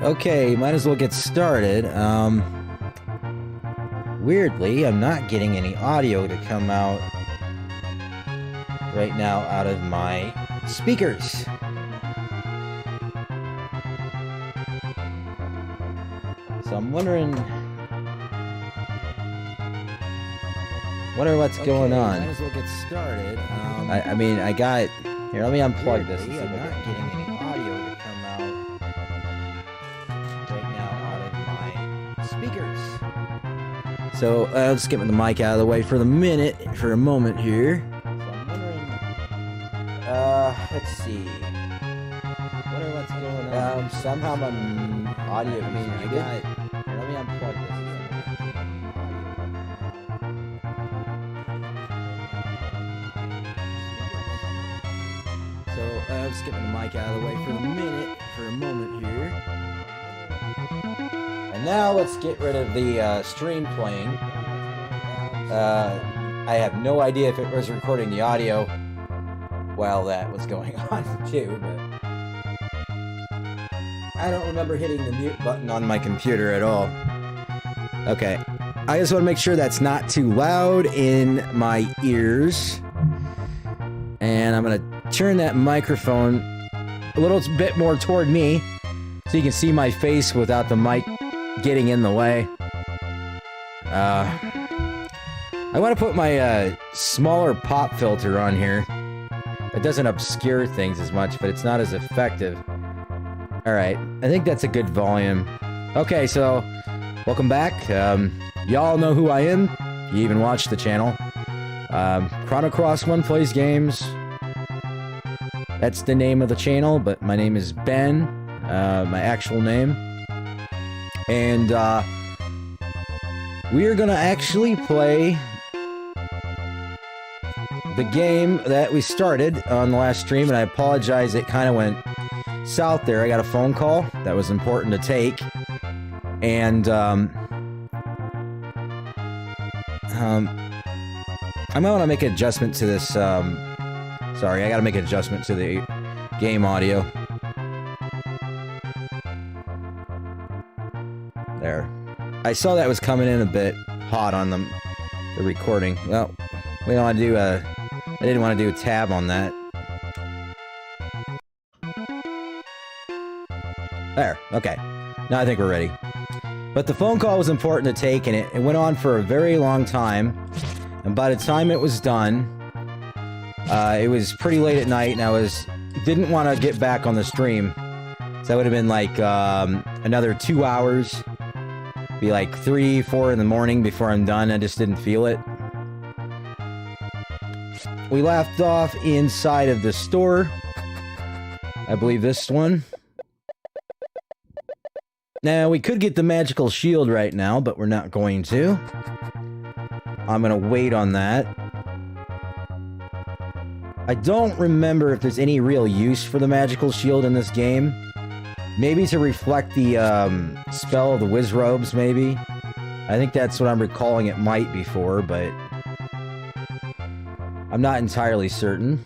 Okay, might as well get started. Weirdly, I'm not getting any audio to come out right now out of my speakers. So I'm wondering what's going on. Might as well get started. I mean, I got... Here, let me unplug this. I'm not getting any audio to come out right now out of my speakers. So, let's get the mic out of the way for a moment here. So I'm wondering, Let's see. wondering what's going on. Somehow my audio... I mean, I got... Here, let me unplug this. So, let's get the mic out of the way for a moment here. And now let's get rid of the stream playing. I have no idea if it was recording the audio while that was going on too, but I don't remember hitting the mute button on my computer at all. Okay, I just want to make sure that's not too loud in my ears. And I'm going to turn that microphone a little bit more toward me so you can see my face without the mic getting in the way. I want to put my smaller pop filter on here. It doesn't obscure things as much, but it's not as effective. Alright, I think that's a good volume. Okay, so, welcome back. Y'all know who I am. You even watch the channel. THEChronoCrossedONE plays games. That's the name of the channel, but my name is Ben, my actual name. And, we are gonna actually play the game that we started on the last stream, and I apologize, it kind of went south there. I got a phone call that was important to take, and I might want to make an adjustment to this. Sorry, I got to make an adjustment to the game audio. There. I saw that was coming in a bit hot on the recording. Well, we don't want to do a... I didn't want to do a tab on that. There, okay. Now I think we're ready. But the phone call was important to take, and it went on for a very long time. And by the time it was done, it was pretty late at night, and I didn't want to get back on the stream. So that would have been like another 2 hours. Be like 3, 4 in the morning before I'm done. I just didn't feel it. We left off inside of the store. I believe this one. Now, we could get the magical shield right now, but we're not going to. I'm gonna wait on that. I don't remember if there's any real use for the magical shield in this game. Maybe to reflect the spell of the whiz robes, maybe. I think that's what I'm recalling it might be for, but I'm not entirely certain.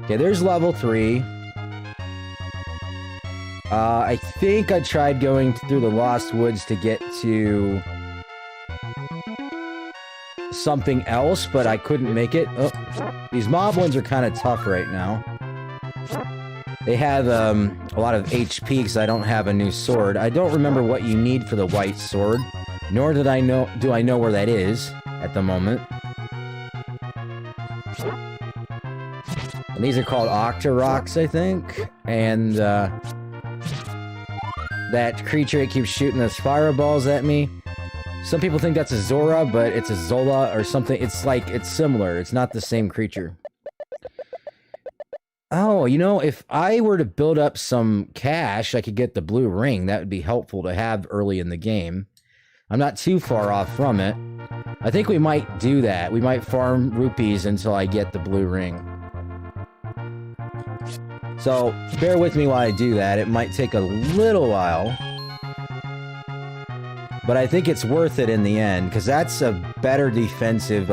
Okay, there's level 3. I think I tried going through the Lost Woods to get to something else, but I couldn't make it. Oh, these mob ones are kind of tough right now. They have a lot of HP because I don't have a new sword. I don't remember what you need for the white sword, nor do I know where that is at the moment. And these are called Octoroks, I think. And that creature that keeps shooting those fireballs at me. Some people think that's a Zora, but it's a Zola or something. It's similar. It's not the same creature. Oh, you know, if I were to build up some cash, I could get the blue ring. That would be helpful to have early in the game. I'm not too far off from it. I think we might do that. We might farm rupees until I get the blue ring. So, bear with me while I do that. It might take a little while. But I think it's worth it in the end, because that's a better defensive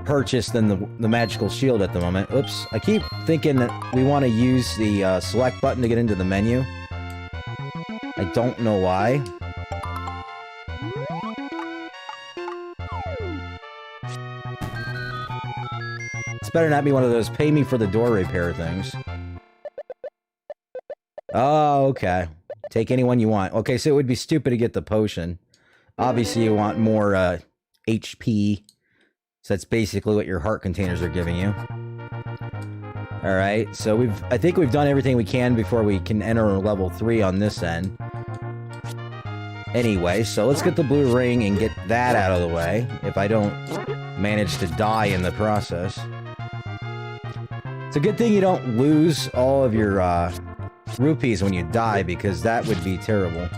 purchase than the magical shield at the moment. Oops. I keep thinking that we want to use the select button to get into the menu. I don't know why. It's better not be one of those pay me for the door repair things. Oh, okay. Take anyone you want. Okay, so it would be stupid to get the potion. Obviously, you want more HP. So that's basically what your heart containers are giving you. Alright, so I think we've done everything we can before we can enter level 3 on this end. Anyway, so let's get the blue ring and get that out of the way, if I don't manage to die in the process. It's a good thing you don't lose all of your rupees when you die, because that would be terrible.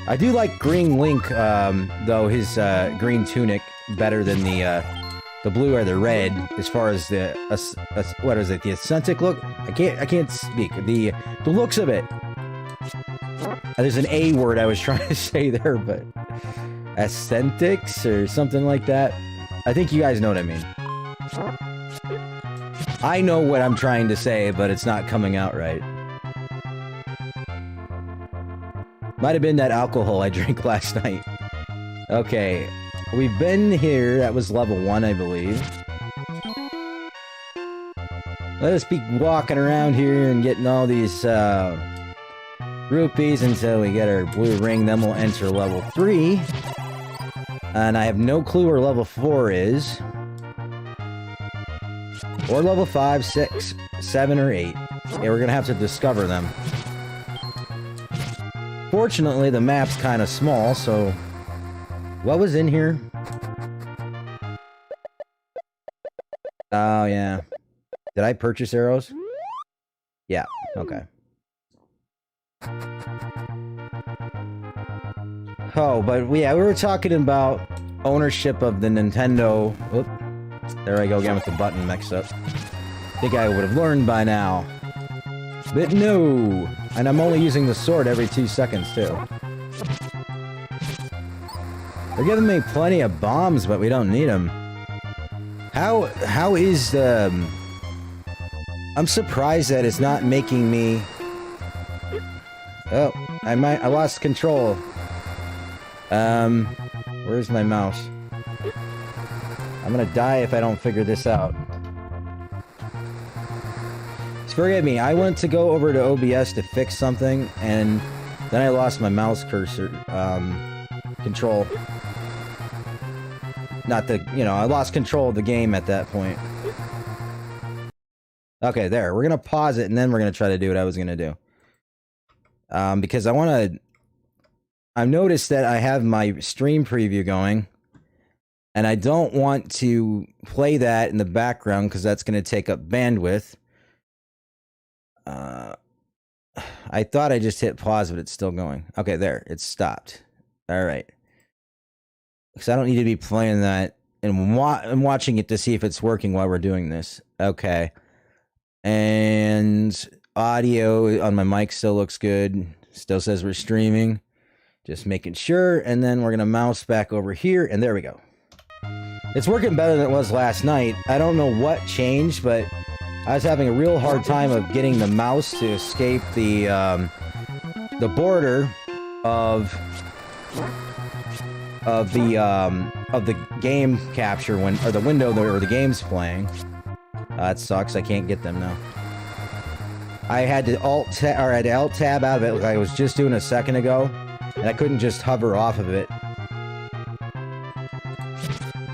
I do like Green Link, though, his green tunic better than the blue or the red, as far as the what is it, the aesthetic look? I can't speak. The looks of it. There's an A word I was trying to say there, but aesthetics or something like that. I think you guys know what I mean. I know what I'm trying to say, but it's not coming out right. Might have been that alcohol I drank last night. Okay, we've been here. That was level 1, I believe. Let us be walking around here and getting all these rupees until we get our blue ring. Then we'll enter level 3. And I have no clue where level 4 is. Or level 5, 6, 7, or 8. Yeah, we're gonna have to discover them. Fortunately, the map's kind of small, so... What was in here? Oh, yeah. Did I purchase arrows? Yeah, okay. Oh, but yeah, we were talking about ownership of the Nintendo... Oop. There I go again with the button mixed up. Think I would have learned by now. But no! And I'm only using the sword every 2 seconds, too. They're giving me plenty of bombs, but we don't need them. How is the... I'm surprised that it's not making me... Oh, I lost control. Where's my mouse? I'm gonna die if I don't figure this out. Forgive me, I went to go over to OBS to fix something, and then I lost my mouse cursor, control. Not the, you know, I lost control of the game at that point. Okay, there. We're gonna pause it, and then we're gonna try to do what I was gonna do. Because I wanna... I've noticed that I have my stream preview going, and I don't want to play that in the background, because that's gonna take up bandwidth. I thought I just hit pause, but it's still going. Okay, there. It's stopped. Alright. Because I don't need to be playing that and watching it to see if it's working while we're doing this. Okay. And audio on my mic still looks good. Still says we're streaming. Just making sure. And then we're going to mouse back over here. And there we go. It's working better than it was last night. I don't know what changed, but... I was having a real hard time of getting the mouse to escape the border of the game capture or the window where the game's playing. That sucks. I can't get them now. I had to alt tab out of it like I was just doing a second ago, and I couldn't just hover off of it.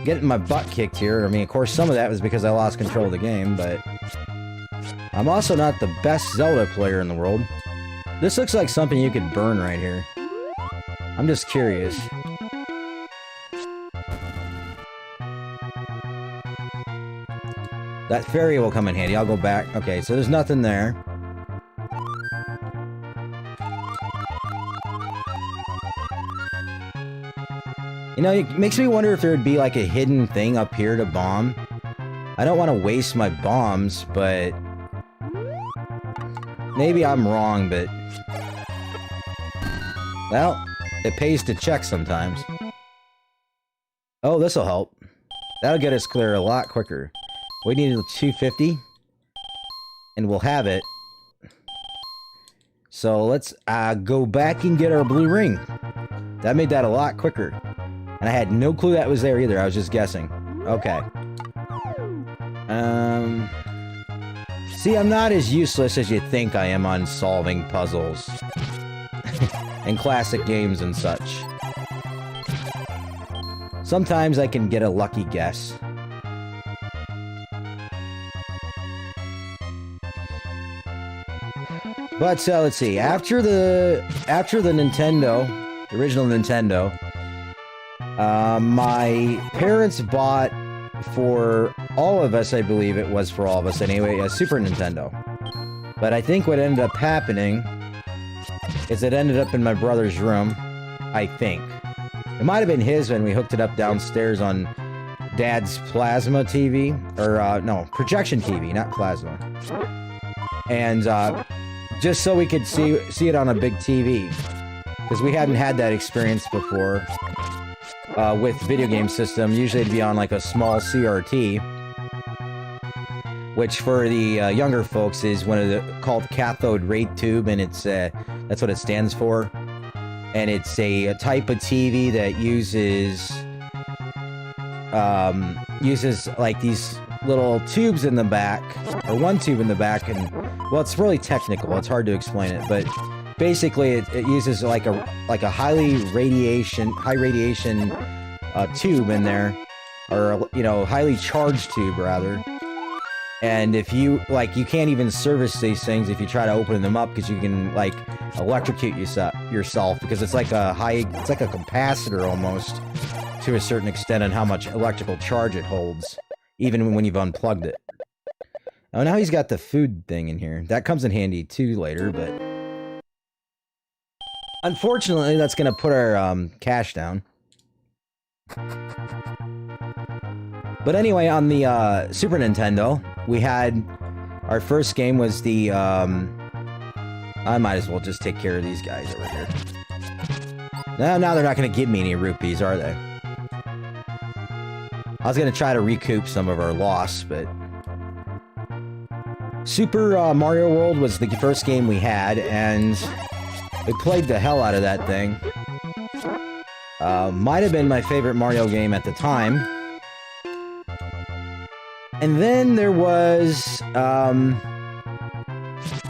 Getting my butt kicked here. I mean, of course, some of that was because I lost control of the game, but... I'm also not the best Zelda player in the world. This looks like something you could burn right here. I'm just curious. That fairy will come in handy. I'll go back. Okay, so there's nothing there. You know, it makes me wonder if there would be like a hidden thing up here to bomb. I don't want to waste my bombs, but... maybe I'm wrong, but... well, it pays to check sometimes. Oh, this'll help. That'll get us clear a lot quicker. We need 250. And we'll have it. So let's go back and get our blue ring. That made that a lot quicker. And I had no clue that was there either. I was just guessing. Okay. See, I'm not as useless as you think I am on solving puzzles. And classic games and such. Sometimes I can get a lucky guess. But let's see. After the Nintendo, the original Nintendo, my parents bought for all of us, I believe it was for all of us anyway, a Super Nintendo. But I think what ended up happening is it ended up in my brother's room, I think. It might have been his when we hooked it up downstairs on Dad's plasma TV. Or, no, projection TV, not plasma. And, just so we could see it on a big TV. Because we hadn't had that experience before. With video game system, usually it'd be on like a small CRT. Which for the younger folks is one of the called cathode ray tube, and it's that's what it stands for. And it's a type of TV that uses like these little tubes in the back, or one tube in the back, and well, it's really technical. It's hard to explain it, but basically it uses like a high radiation tube in there, or you know, highly charged tube rather. And if you you can't even service these things if you try to open them up, because you can like electrocute yourself, because it's like a capacitor almost to a certain extent on how much electrical charge it holds, even when you've unplugged it. Oh, now he's got the food thing in here. That comes in handy too later, but unfortunately that's gonna put our cash down. But anyway, on the Super Nintendo, we had our first game was the I might as well just take care of these guys over here. Now they're not going to give me any rupees, are they? I was going to try to recoup some of our loss, but... Super Mario World was the first game we had, and we played the hell out of that thing. Might have been my favorite Mario game at the time. And then there was,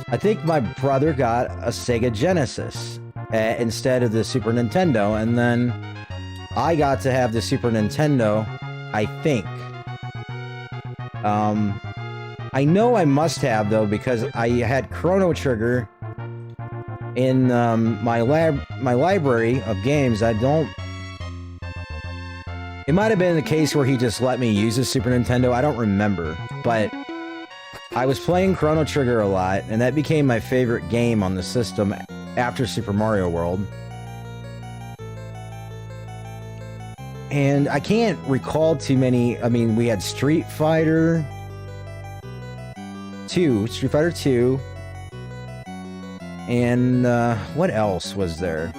I think my brother got a Sega Genesis instead of the Super Nintendo, and then I got to have the Super Nintendo, I think. I know I must have, though, because I had Chrono Trigger in my library of games. It might have been the case where he just let me use the Super Nintendo. I don't remember. But I was playing Chrono Trigger a lot, and that became my favorite game on the system after Super Mario World. And I can't recall too many. I mean, we had Street Fighter 2. And what else was there?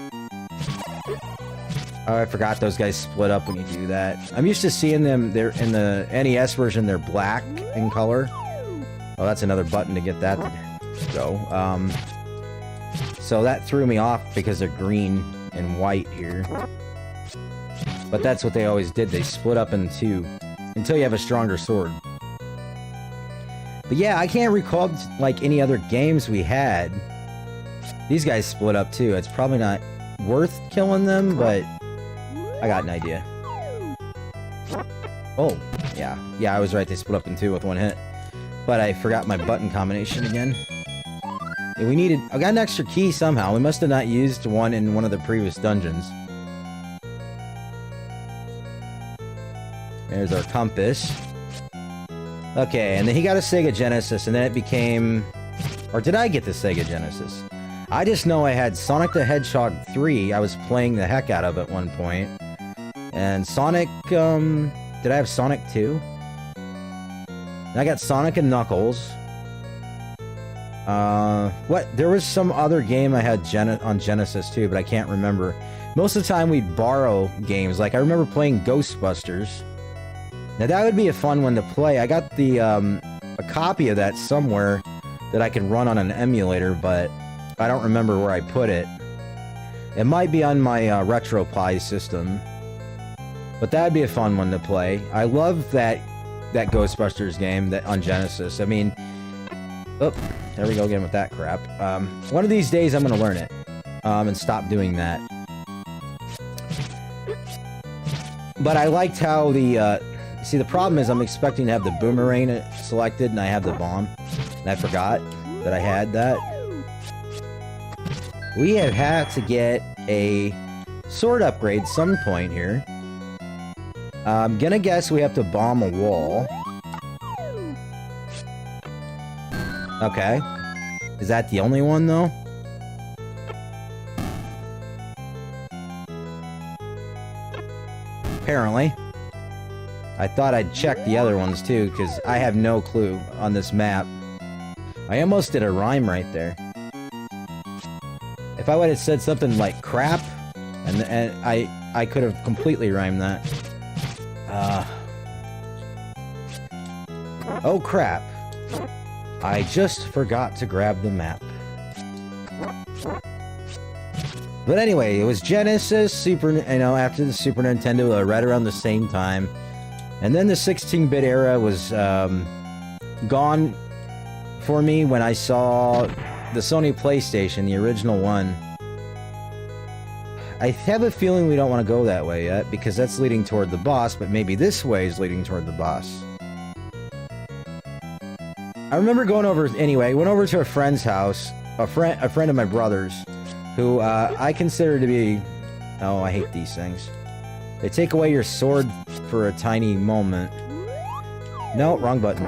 Oh, I forgot those guys split up when you do that. I'm used to seeing them, they're in the NES version, they're black in color. Oh, that's another button to get that to go. So that threw me off because they're green and white here. But that's what they always did, they split up in two, until you have a stronger sword. But yeah, I can't recall, like, any other games we had. These guys split up too, it's probably not worth killing them, but... I got an idea. Oh, yeah. Yeah, I was right. They split up in two with one hit. But I forgot my button combination again. Yeah, I got an extra key somehow. We must have not used one in one of the previous dungeons. There's our compass. Okay, and then he got a Sega Genesis, and then it became... Or did I get the Sega Genesis? I just know I had Sonic the Hedgehog 3. I was playing the heck out of at one point. And Sonic, did I have Sonic 2? And I got Sonic and Knuckles. What? There was some other game I had on Genesis too, but I can't remember. Most of the time we'd borrow games. Like, I remember playing Ghostbusters. Now that would be a fun one to play. I got the, a copy of that somewhere that I can run on an emulator, but I don't remember where I put it. It might be on my, RetroPie system. But that'd be a fun one to play. I love that Ghostbusters game that on Genesis. I mean, oh, there we go again with that crap. One of these days I'm gonna learn it, and stop doing that. But I liked how the, see, the problem is I'm expecting to have the boomerang selected, and I have the bomb, and I forgot that I had that. We have had to get a sword upgrade some point here. I'm gonna guess we have to bomb a wall. Okay. Is that the only one, though? Apparently. I thought I'd check the other ones, too, because I have no clue on this map. I almost did a rhyme right there. If I would have said something like crap, and I could have completely rhymed that. Oh crap. I just forgot to grab the map. But anyway, it was Genesis, after the Super Nintendo, right around the same time. And then the 16-bit era was gone for me when I saw the Sony PlayStation, the original one. I have a feeling we don't want to go that way yet, because that's leading toward the boss, but maybe this way is leading toward the boss. I remember going over, anyway, went over to a friend's house, a friend of my brother's, who I consider to be, oh, I hate these things. They take away your sword for a tiny moment. No, wrong button.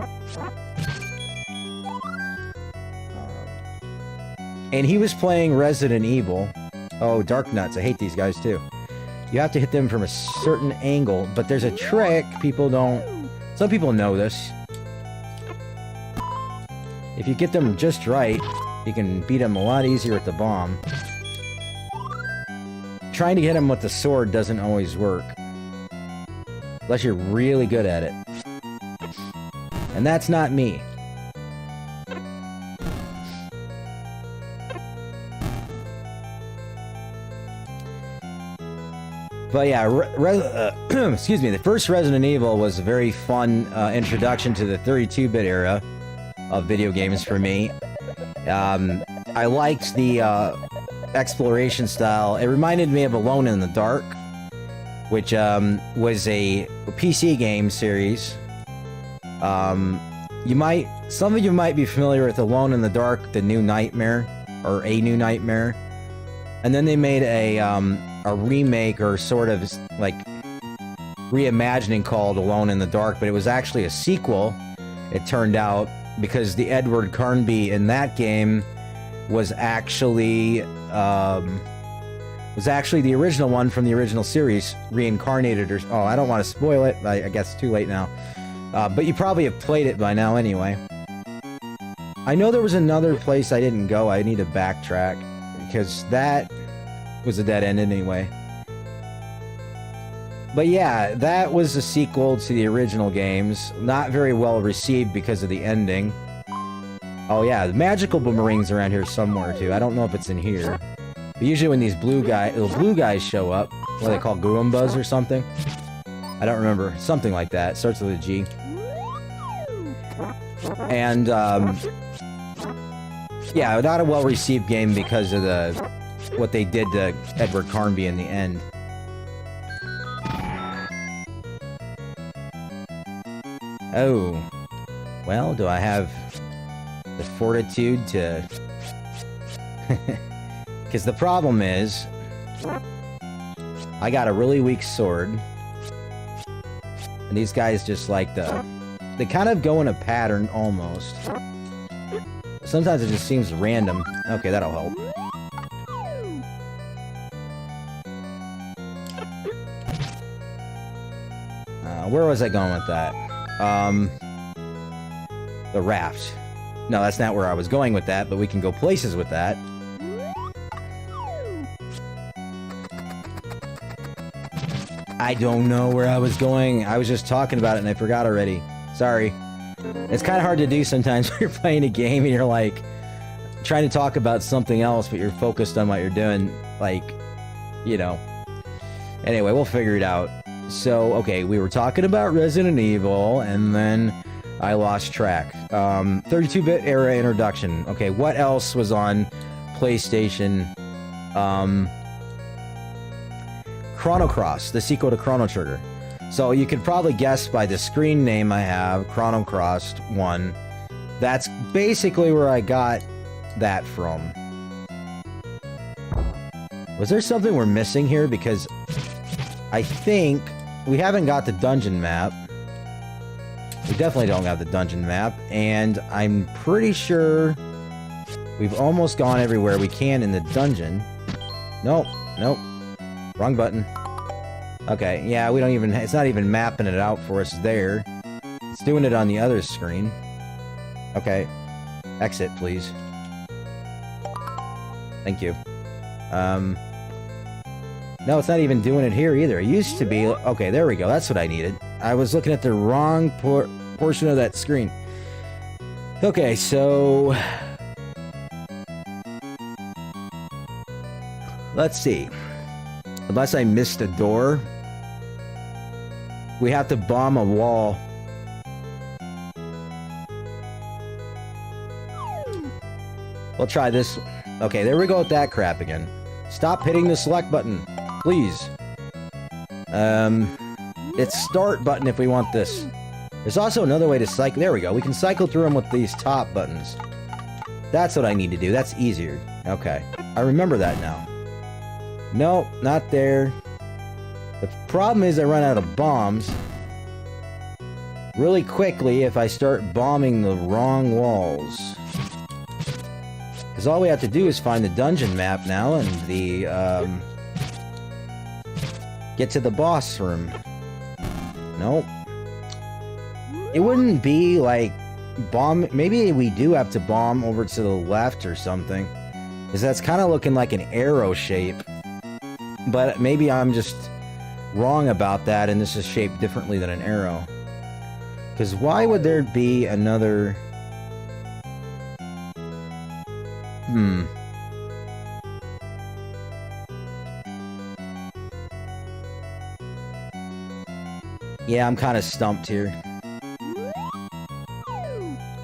And he was playing Resident Evil. Oh, Dark Nuts. I hate these guys too. You have to hit them from a certain angle, but there's a trick people don't... Some people know this. If you get them just right, you can beat them a lot easier with the bomb. Trying to hit them with the sword doesn't always work. Unless you're really good at it. And that's not me. But yeah, excuse me, the first Resident Evil was a very fun introduction to the 32-bit era of video games for me. I liked the exploration style. It reminded me of Alone in the Dark, which was a PC game series. Some of you might be familiar with Alone in the Dark, The New Nightmare, or A New Nightmare. And then they made a remake, or sort of like reimagining, called Alone in the Dark, but it was actually a sequel, it turned out, because the Edward Carnby in that game was actually the original one from the original series, reincarnated, or... Oh, I don't want to spoil it, I guess it's too late now. But you probably have played it by now anyway. I know there was another place I didn't go. I need to backtrack, because that was a dead end anyway. But yeah, that was a sequel to the original games. Not very well received because of the ending. Oh yeah, the magical boomerangs around here somewhere too. I don't know if it's in here. But usually when these blue guys show up, what are they called, Goombas or something? I don't remember. Something like that. Starts with a G. And yeah, not a well-received game because of what they did to Edward Carnby in the end. Oh. Well, do I have the fortitude to... Because the problem is, I got a really weak sword, and these guys just like to they kind of go in a pattern almost. Sometimes it just seems random. Okay, that'll help. Where was I going with that? The raft. No, that's not where I was going with that, but we can go places with that. I don't know where I was going. I was just talking about it and I forgot already. Sorry. It's kind of hard to do sometimes when you're playing a game and you're like trying to talk about something else, but you're focused on what you're doing. Like, you know. Anyway, we'll figure it out. So, okay, we were talking about Resident Evil and then I lost track. 32-bit era introduction. Okay, what else was on PlayStation? Chrono Cross, the sequel to Chrono Trigger. So you could probably guess by the screen name I have, THEChronoCrossedONE. That's basically where I got that from. Was there something we're missing here? Because I think we haven't got the dungeon map. We definitely don't have the dungeon map, and I'm pretty sure we've almost gone everywhere we can in the dungeon. Nope, nope. Wrong button. Okay, yeah, we don't even... It's not even mapping it out for us there. It's doing it on the other screen. Okay. Exit, please. Thank you. No, it's not even doing it here either. It used to be... Okay, there we go. That's what I needed. I was looking at the wrong portion of that screen. Okay, so... Let's see. Unless I missed a door, we have to bomb a wall. We'll try this. Okay, there we go with that crap again. Stop hitting the select button, please. It's start button if we want this. There's also another way to cycle. There we go. We can cycle through them with these top buttons. That's what I need to do. That's easier. Okay. I remember that now. Nope, not there. The problem is I run out of bombs really quickly if I start bombing the wrong walls. Because all we have to do is find the dungeon map now and the, get to the boss room. Nope. It wouldn't be like bomb... Maybe we do have to bomb over to the left or something. Because that's kind of looking like an arrow shape. But maybe I'm just wrong about that and this is shaped differently than an arrow. Because why would there be another... Yeah, I'm kind of stumped here.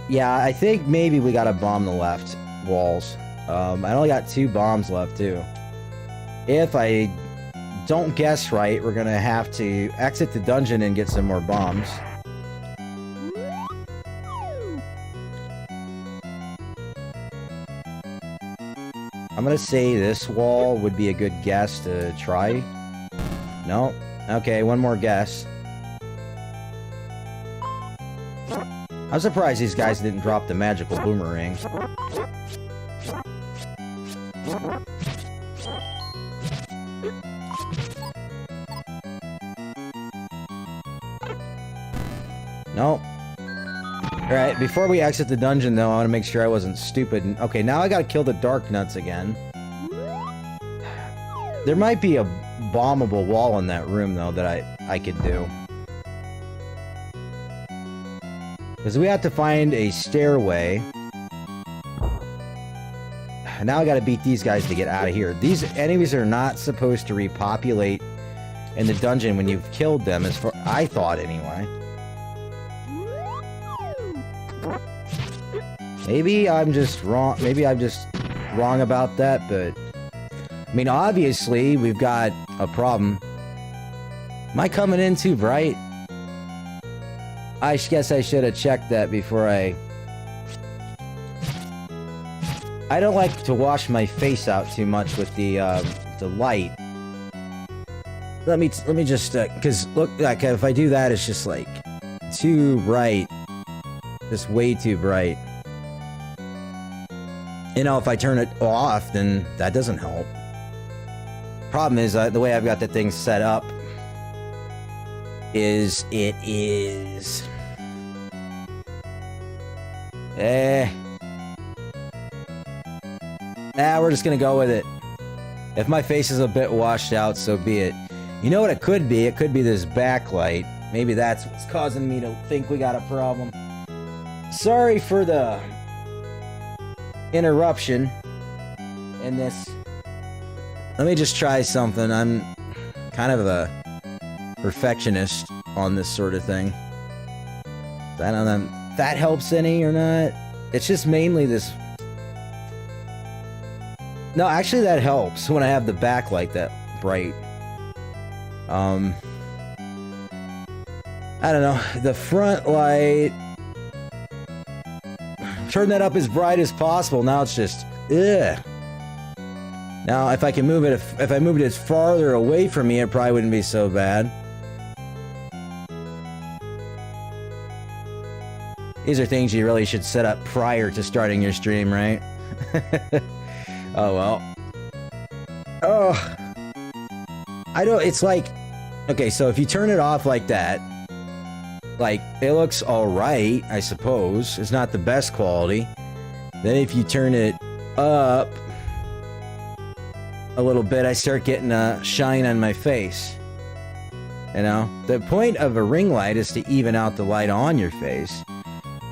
Yeah, I think maybe we gotta bomb the left walls. I only got 2 bombs left, too. If I don't guess right, we're gonna have to exit the dungeon and get some more bombs. I'm gonna say this wall would be a good guess to try. No? Okay, one more guess. I'm surprised these guys didn't drop the magical boomerang. Nope. Alright, before we exit the dungeon, though, I want to make sure I wasn't stupid. Okay, now I gotta kill the dark nuts again. There might be a bombable wall in that room, though, that I could do. Because we have to find a stairway. Now I gotta beat these guys to get out of here. These enemies are not supposed to repopulate in the dungeon when you've killed them, as far I thought anyway. Maybe I'm just wrong. Maybe I'm just wrong about that, but I mean, obviously we've got a problem. Am I coming in too bright? I guess I should have checked that before I don't like to wash my face out too much with the light. Let me just, because look, like if I do that, it's just like too bright. just way too bright. You know, if I turn it off, then that doesn't help. Problem is, the way I've got the thing set up is it is... we're just gonna go with it. If my face is a bit washed out, so be it. You know what it could be? It could be this backlight. Maybe that's what's causing me to think we got a problem. Sorry for the interruption in this. Let me just try something. I'm kind of a perfectionist on this sort of thing. I don't know if that helps any or not. It's just mainly this. No, actually that helps when I have the backlight that bright. I don't know. The front light. Turn that up as bright as possible. Now it's just, ugh. Now, if I can move it, if I moved it farther away from me, it probably wouldn't be so bad. These are things you really should set up prior to starting your stream, right? Oh, well. Oh. I don't, it's like, okay, so if you turn it off like that, like, it looks alright, I suppose. It's not the best quality. Then if you turn it up a little bit, I start getting a shine on my face. You know? The point of a ring light is to even out the light on your face,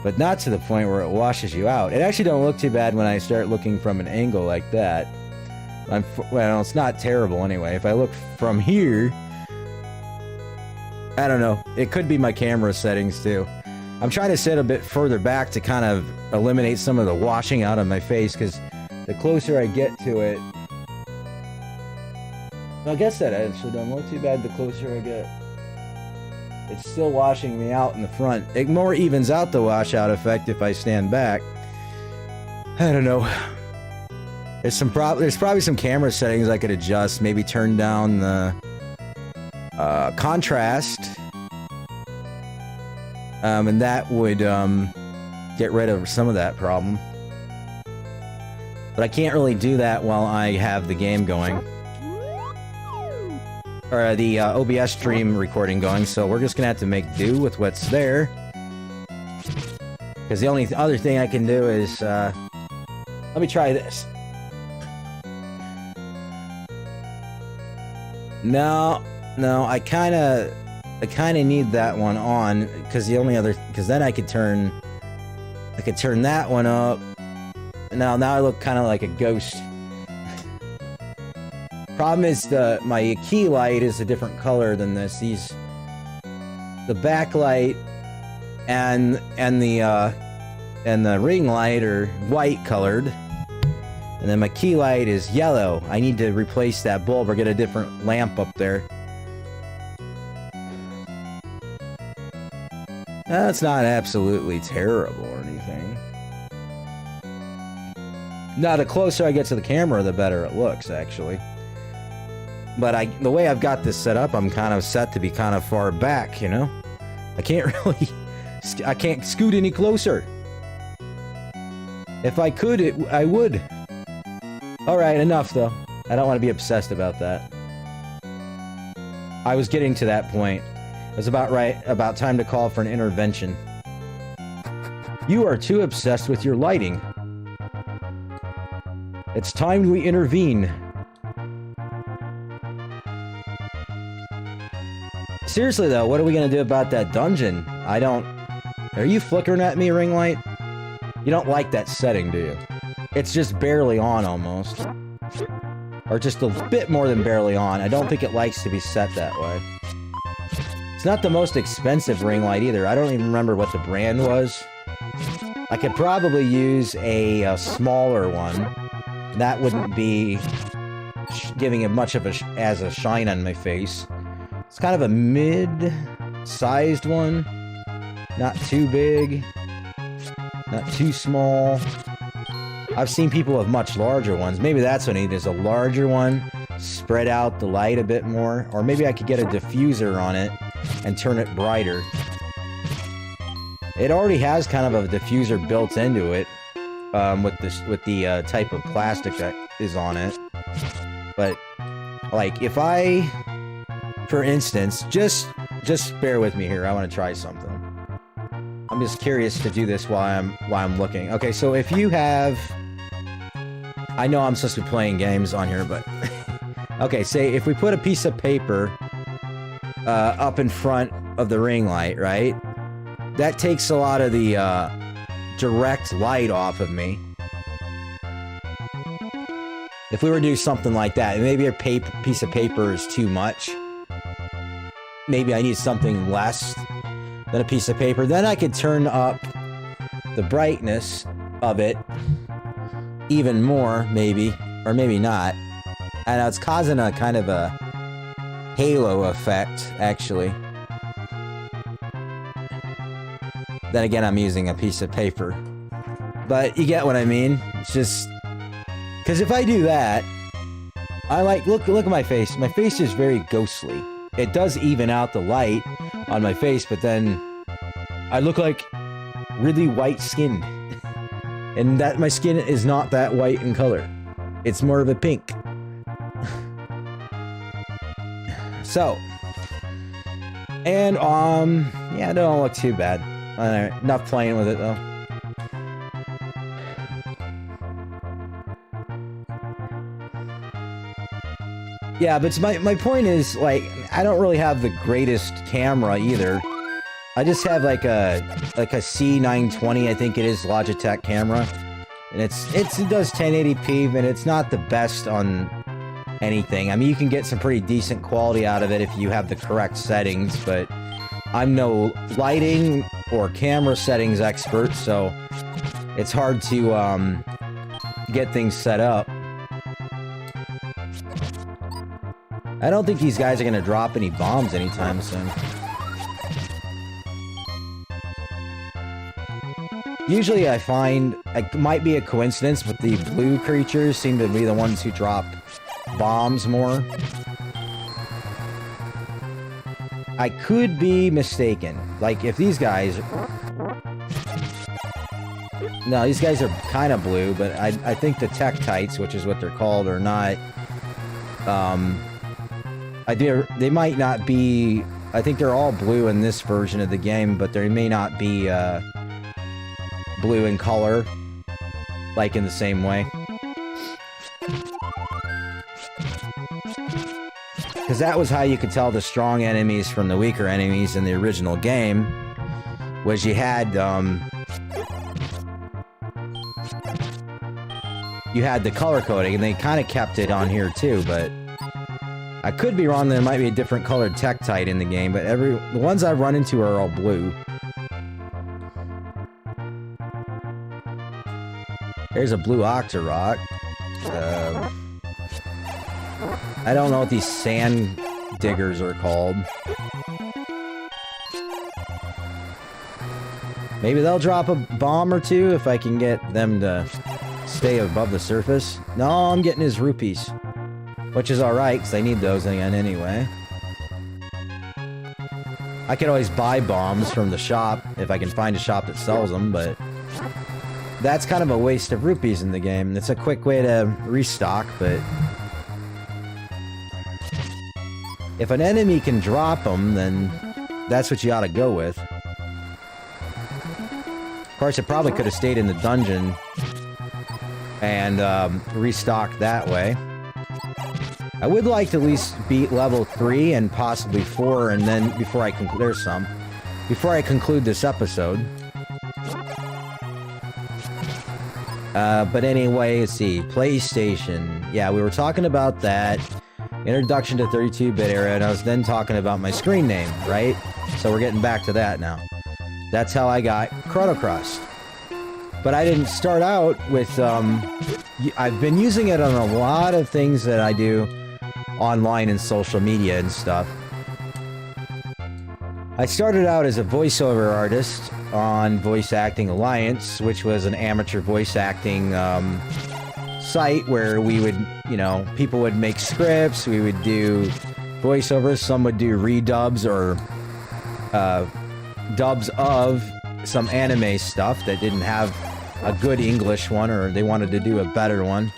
but not to the point where it washes you out. It actually don't look too bad when I start looking from an angle like that. Well, it's not terrible anyway. If I look from here, I don't know. It could be my camera settings too. I'm trying to sit a bit further back to kind of eliminate some of the washing out of my face, because the closer I get to it... Well, I guess that actually don't look too bad the closer I get. It's still washing me out in the front. It more evens out the washout effect if I stand back. I don't know. There's probably some camera settings I could adjust. Maybe turn down the contrast. And that would get rid of some of that problem. But I can't really do that while I have the game going. Or the OBS stream recording going, so we're just gonna have to make do with what's there. Because the only other thing I can do is, let me try this. No, I kinda need that one on, because then I could turn that one up. Now I look kind of like a ghost. Problem is my key light is a different color than this. The backlight and the ring light are white colored, and then my key light is yellow. I need to replace that bulb or get a different lamp up there. That's not absolutely terrible or anything. Now, the closer I get to the camera, the better it looks, actually. But the way I've got this set up, I'm kind of set to be kind of far back, you know? I can't scoot any closer. If I could, I would. Alright, enough though. I don't want to be obsessed about that. I was getting to that point. It was about time to call for an intervention. You are too obsessed with your lighting. It's time we intervene. Seriously though, what are we gonna do about that dungeon? Are you flickering at me, ring light? You don't like that setting, do you? It's just barely on almost. Or just a bit more than barely on. I don't think it likes to be set that way. It's not the most expensive ring light either. I don't even remember what the brand was. I could probably use a smaller one. That wouldn't be giving it much of a shine on my face. It's kind of a mid-sized one. Not too big. Not too small. I've seen people with much larger ones. Maybe that's what I need, is a larger one. Spread out the light a bit more. Or maybe I could get a diffuser on it and turn it brighter. It already has kind of a diffuser built into it, with the type of plastic that is on it. But like, if I, for instance, just bear with me here. I want to try something. I'm just curious to do this while I'm looking. Okay, so if you have, I know I'm supposed to be playing games on here, but okay, say if we put a piece of paper up in front of the ring light, right? That takes a lot of the direct light off of me. If we were to do something like that, maybe a piece of paper is too much. Maybe I need something less than a piece of paper. Then I could turn up the brightness of it even more, maybe, or maybe not. And it's causing a kind of a halo effect, actually. Then again, I'm using a piece of paper. But you get what I mean? It's just... because if I do that, I like... Look at my face. My face is very ghostly. It does even out the light on my face, but then I look like really white-skinned. And that my skin is not that white in color. It's more of a pink. So. And, yeah, it don't look too bad. Enough playing with it, though. Yeah, but my point is, like, I don't really have the greatest camera either. I just have like a C920, I think it is, Logitech camera. And it does 1080p, but it's not the best on anything. I mean, you can get some pretty decent quality out of it if you have the correct settings, but I'm no lighting or camera settings expert, so it's hard to get things set up. I don't think these guys are going to drop any bombs anytime soon. Usually I find, it might be a coincidence, but the blue creatures seem to be the ones who drop bombs more. I could be mistaken. Like, if these guys... No, these guys are kind of blue, but I think the Tektites, which is what they're called, are not... they might not be... I think they're all blue in this version of the game, but they may not be blue in color, like in the same way. Because that was how you could tell the strong enemies from the weaker enemies in the original game, was you had the color coding, and they kind of kept it on here too, but I could be wrong, there might be a different colored Tektite in the game, but the ones I've run into are all blue. There's a blue Octorok. I don't know what these sand diggers are called. Maybe they'll drop a bomb or two if I can get them to stay above the surface. No, I'm getting his rupees. Which is alright, because I need those again anyway. I could always buy bombs from the shop, if I can find a shop that sells them, but... that's kind of a waste of rupees in the game. It's a quick way to restock, but... if an enemy can drop them, then that's what you ought to go with. Of course, it probably could have stayed in the dungeon and restocked that way. I would like to at least beat level 3 and possibly 4, and then before I conclude this episode. But anyway, let's see. PlayStation. Yeah, we were talking about that. Introduction to 32-bit era, and I was then talking about my screen name, right? So we're getting back to that now. That's how I got ChronoCrossed. But I didn't start out with, I've been using it on a lot of things that I do online and social media and stuff. I started out as a voiceover artist on Voice Acting Alliance, which was an amateur voice acting site where we would, people would make scripts, we would do voiceovers, some would do redubs or dubs of some anime stuff that didn't have a good English one, or they wanted to do a better one.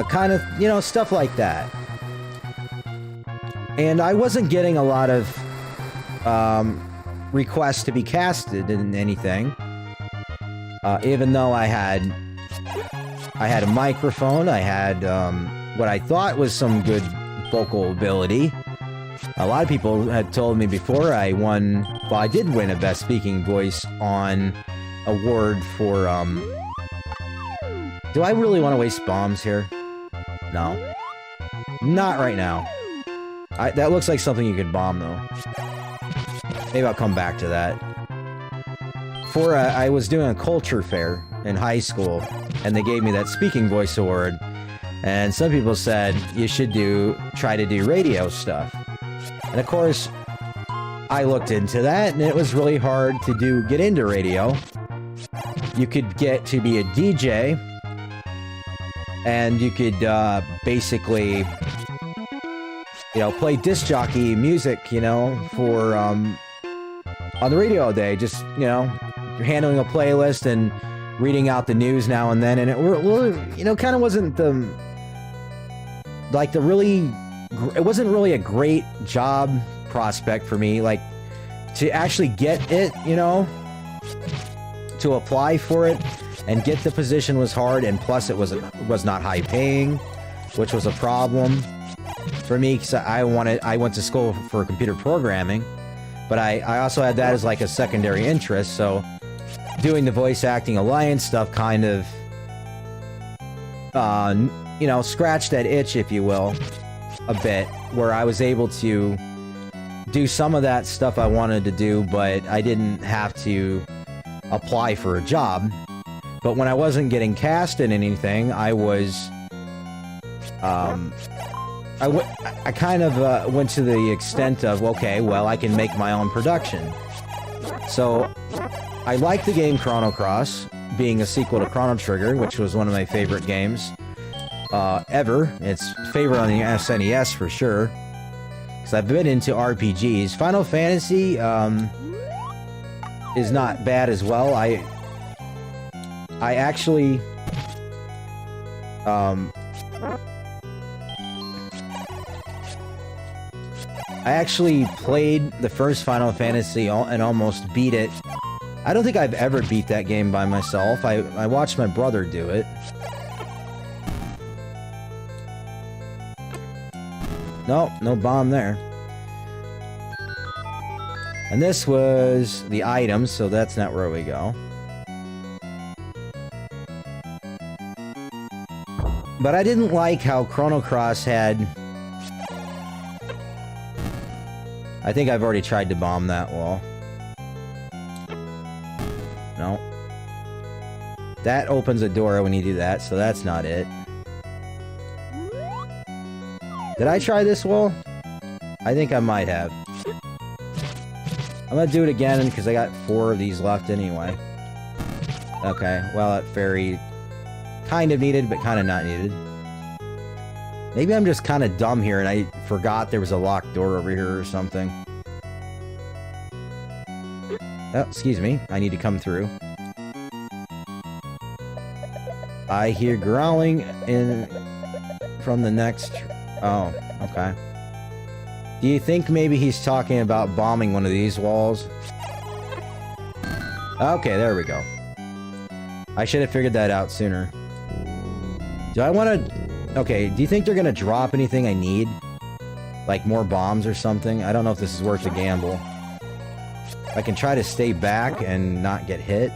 Kind of, you know, stuff like that. And I wasn't getting a lot of requests to be casted in anything. Even though I had a microphone, I had what I thought was some good vocal ability. A lot of people had told me before I won, well, I did win a Best Speaking Voice on award for, do I really want to waste bombs here? No. Not right now. That looks like something you could bomb, though. Maybe I'll come back to that. I was doing a culture fair in high school, and they gave me that Speaking Voice Award. And some people said, you should try to do radio stuff. And of course, I looked into that, and it was really hard to get into radio. You could get to be a DJ, and you could basically, you know, play disc jockey music, you know, for on the radio all day. Just, you know, you're handling a playlist and reading out the news now and then, and it kind of wasn't it wasn't really a great job prospect for me, like, to actually get it, you know, to apply for it and get the position was hard, and plus it was not high paying, which was a problem for me, because I went to school for computer programming, but I also had that as like a secondary interest, so doing the voice acting alliance stuff kind of, you know, scratched that itch, if you will, a bit, where I was able to do some of that stuff I wanted to do, but I didn't have to apply for a job. But when I wasn't getting cast in anything, I was, I kind of went to the extent of, okay, well, I can make my own production. So I like the game Chrono Cross, being a sequel to Chrono Trigger, which was one of my favorite games ever. It's favorite on the SNES for sure, because I've been into RPGs. Final Fantasy is not bad as well. I actually played the first Final Fantasy and almost beat it. I don't think I've ever beat that game by myself. I watched my brother do it. No, no bomb there. And this was the items, so that's not where we go. But I didn't like how Chrono Cross had... I think I've already tried to bomb that wall. No. That opens a door when you do that, so that's not it. Did I try this wall? I think I might have. I'm gonna do it again because I got 4 of these left anyway. Okay, well, that fairy kind of needed, but kind of not needed. Maybe I'm just kind of dumb here and I forgot there was a locked door over here or something. Oh, excuse me. I need to come through. I hear growling from the next... Oh, okay. Do you think maybe he's talking about bombing one of these walls? Okay, there we go. I should have figured that out sooner. Do I want to... Okay, do you think they're going to drop anything I need? Like more bombs or something? I don't know if this is worth a gamble. I can try to stay back and not get hit.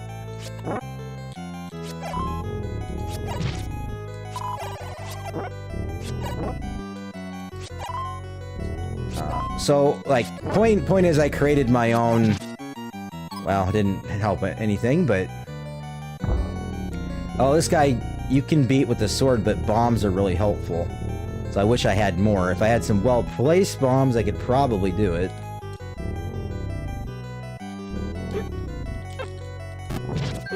So, like, point is I created my own... Well, it didn't help anything, but... Oh, this guy, you can beat with the sword, but bombs are really helpful. So I wish I had more. If I had some well-placed bombs, I could probably do it.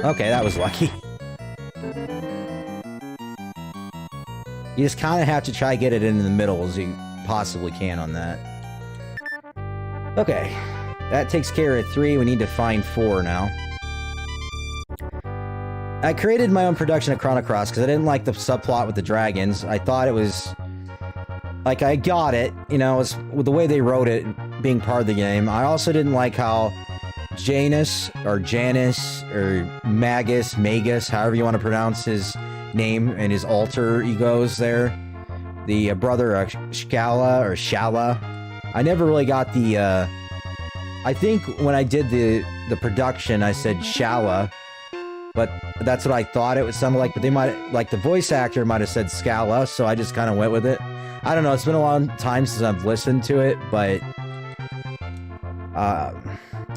Okay, that was lucky. You just kind of have to try to get it in the middle as you possibly can on that. Okay, that takes care of 3. We need to find 4 now. I created my own production of Chrono Cross because I didn't like the subplot with the dragons. I thought it was... Like, I got it, you know, it's, with the way they wrote it, being part of the game. I also didn't like how Janus, or Magus, however you want to pronounce his name, and his alter egos there. The brother of Shala. I never really got the, I think when I did the production, I said Shala. But that's what I thought it would sound like, but they might, like the voice actor might have said Scala, so I just kind of went with it. I don't know, it's been a long time since I've listened to it, but...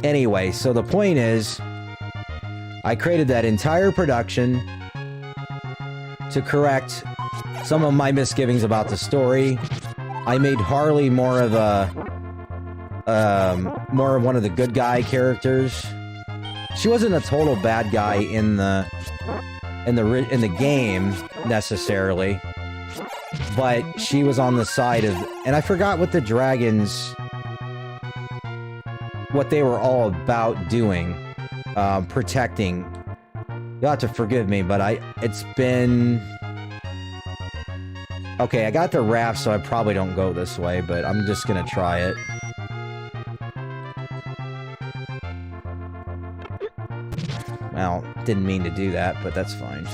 anyway, so the point is, I created that entire production to correct some of my misgivings about the story. I made Harley more of one of the good guy characters. She wasn't a total bad guy in the game necessarily, but she was on the side of, and I forgot what the dragons, what they were all about doing, protecting. You'll have to forgive me, but it's been, okay, I got the raft, so I probably don't go this way, but I'm just gonna try it. Well, didn't mean to do that, but that's fine.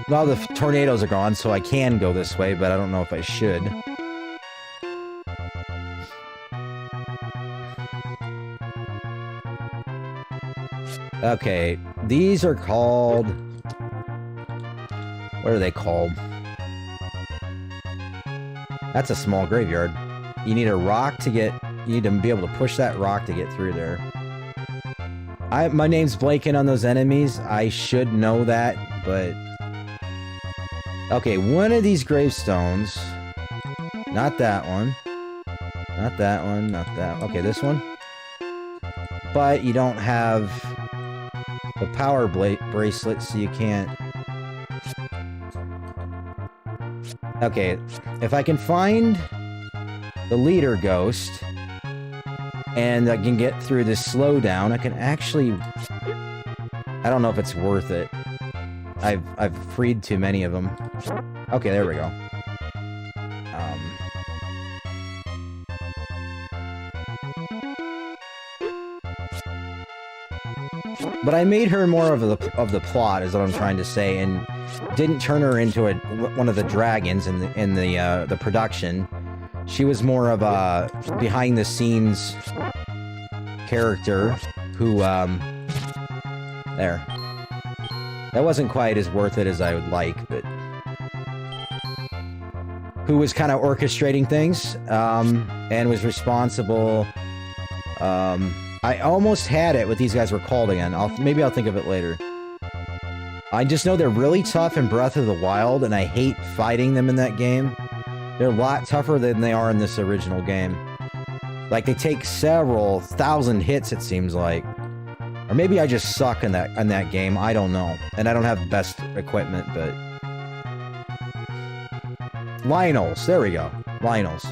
Well, the tornadoes are gone, so I can go this way, but I don't know if I should. Okay, these are called... What are they called? That's a small graveyard. You need a rock to get... You need to be able to push that rock to get through there. My name's blanking on those enemies. I should know that, but... Okay, one of these gravestones... Not that one. Not that one, not that... Okay, this one. But you don't have the power bracelet, so you can't... Okay, if I can find the leader ghost... and I can get through this slowdown, I can actually... I don't know if it's worth it. I've freed too many of them. Okay, there we go. But I made her more of the plot, is what I'm trying to say, and didn't turn her into one of the dragons in the production. She was more of a behind-the-scenes character who, there. That wasn't quite as worth it as I would like, but... Who was kind of orchestrating things, and was responsible... I almost had it what these guys were called again. Maybe I'll think of it later. I just know they're really tough in Breath of the Wild, and I hate fighting them in that game. They're a lot tougher than they are in this original game. Like, they take several thousand hits, it seems like. Or maybe I just suck in that game, I don't know. And I don't have the best equipment, but... Lionels, there we go. Lionels.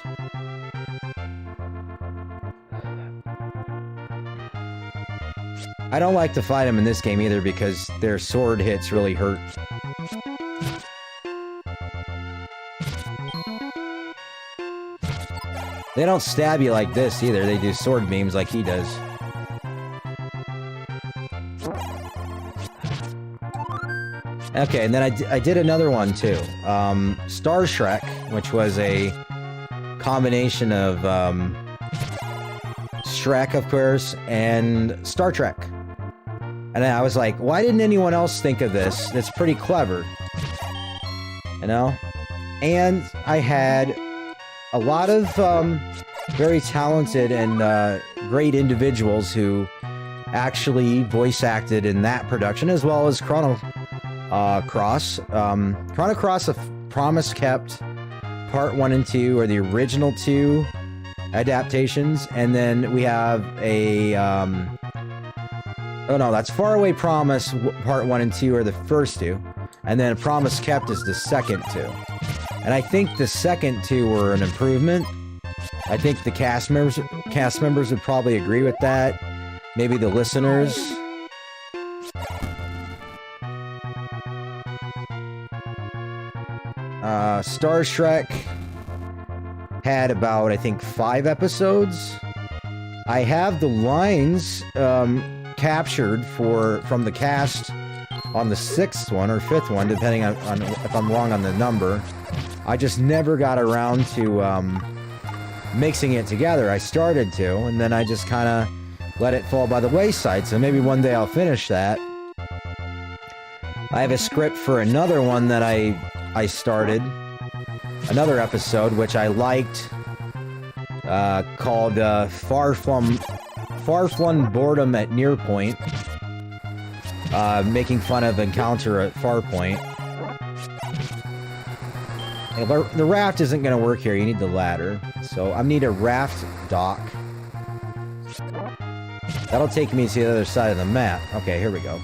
I don't like to fight them in this game either because their sword hits really hurt. They don't stab you like this either, they do sword beams like he does. Okay, and then I did another one too. Star Trek, which was a combination of Shrek, of course, and Star Trek. And I was like, why didn't anyone else think of this? It's pretty clever. You know? And I had a lot of very talented and great individuals who actually voice acted in that production, as well as Chrono Cross. Chrono Cross, A Promise Kept, Part 1 and 2 are the original 2 adaptations, and then we have a... oh no, that's Faraway Promise, Part 1 and 2 are the first 2, and then A Promise Kept is the second 2. And I think the second two were an improvement. I think the cast members would probably agree with that. Maybe the listeners. Star Trek had about, I think, 5 episodes. I have the lines captured from the cast on the 6th one or 5th one, depending on if I'm wrong on the number. I just never got around to mixing it together. I started to, and then I just kind of let it fall by the wayside, so maybe one day I'll finish that. I have a script for another one that I started, another episode, which I liked, called Far-Flung Boredom at Near Point, making fun of Encounter at Farpoint. The raft isn't going to work here. You need the ladder. So I need a raft dock. That'll take me to the other side of the map. Okay, here we go.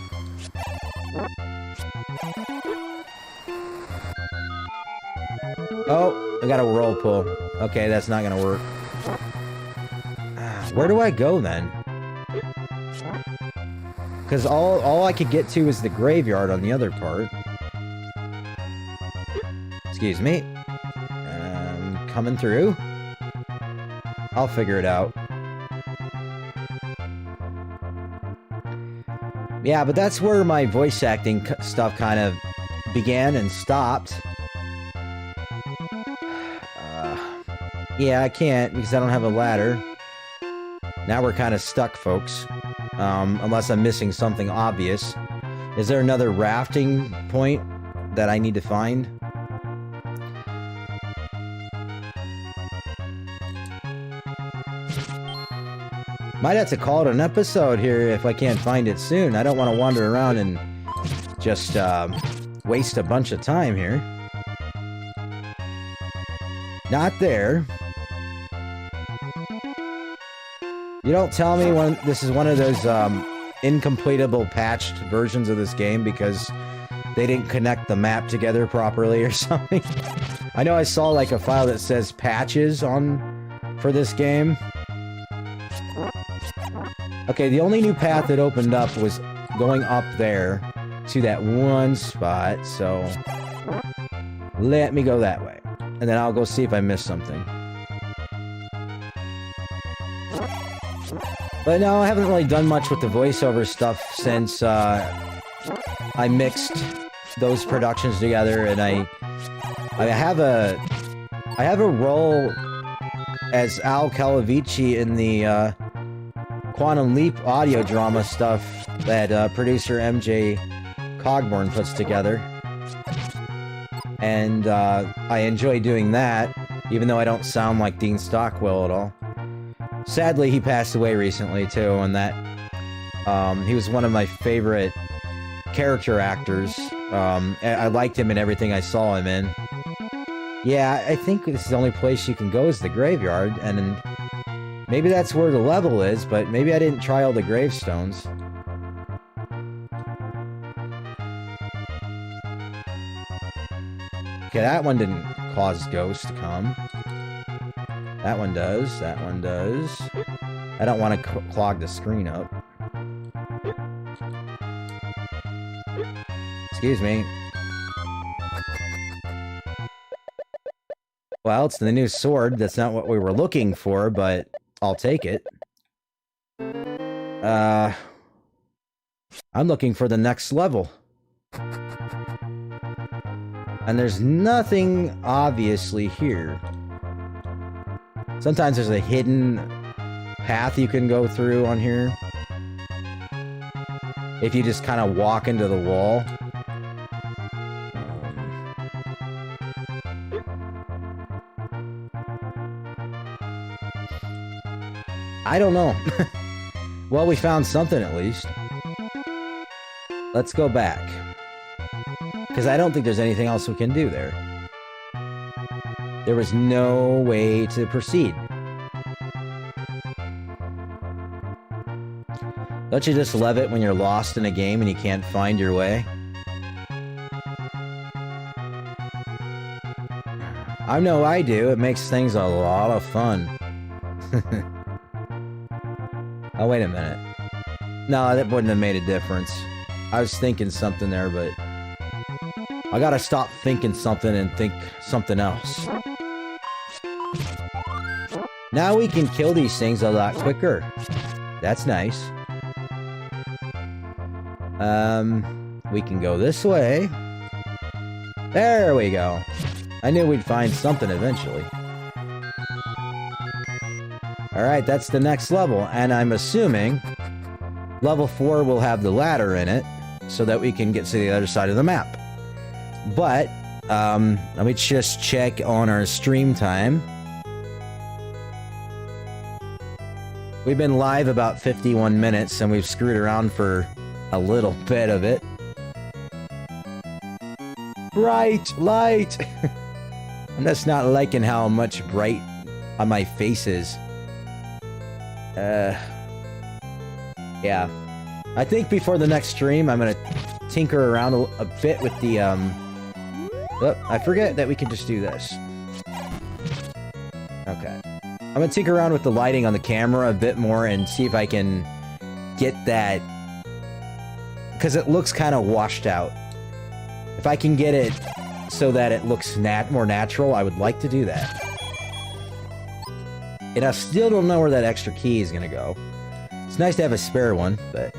Oh, I got a whirlpool. Okay, that's not going to work. Where do I go then? Because all I could get to is the graveyard on the other part. Excuse me. Coming through. I'll figure it out. Yeah, but that's where my voice acting stuff kind of began and stopped. Yeah, I can't because I don't have a ladder. Now we're kind of stuck, folks. Unless I'm missing something obvious. Is there another rafting point that I need to find? Might have to call it an episode here if I can't find it soon. I don't want to wander around and just waste a bunch of time here. Not there. You don't tell me when this is one of those incompletable patched versions of this game because they didn't connect the map together properly or something. I know I saw like a file that says patches for this game. Okay, the only new path that opened up was going up there to that one spot, so let me go that way. And then I'll go see if I missed something. But no, I haven't really done much with the voiceover stuff since I mixed those productions together, and I have a role as Al Calavici in the Quantum Leap audio drama stuff that producer MJ Cogburn puts together. And I enjoy doing that, even though I don't sound like Dean Stockwell at all. Sadly, he passed away recently, too, and that he was one of my favorite character actors. I liked him in everything I saw him in. Yeah, I think this is the only place you can go is the graveyard, and maybe that's where the level is, but maybe I didn't try all the gravestones. Okay, that one didn't cause ghosts to come. That one does. That one does. I don't want to clog the screen up. Excuse me. Well, it's the new sword. That's not what we were looking for, but I'll take it. I'm looking for the next level. And there's nothing obviously here. Sometimes there's a hidden path you can go through on here. If you just kind of walk into the wall. I don't know. Well, we found something at least. Let's go back. Because I don't think there's anything else we can do there. There was no way to proceed. Don't you just love it when you're lost in a game and you can't find your way? I know I do. It makes things a lot of fun. Oh, wait a minute. No, that wouldn't have made a difference. I was thinking something there, but... I gotta stop thinking something and think something else. Now we can kill these things a lot quicker. That's nice. We can go this way. There we go. I knew we'd find something eventually. Alright, that's the next level, and I'm assuming level 4 will have the ladder in it, so that we can get to the other side of the map. But, let me just check on our stream time. We've been live about 51 minutes, and we've screwed around for a little bit of it. Bright light! I'm just not liking how much bright on my face is. Yeah. I think before the next stream, I'm gonna tinker around a bit with the, Oh, I forget that we can just do this. Okay. I'm gonna tinker around with the lighting on the camera a bit more and see if I can get that... because it looks kind of washed out. If I can get it so that it looks more natural, I would like to do that. And I still don't know where that extra key is gonna go. It's nice to have a spare one, but...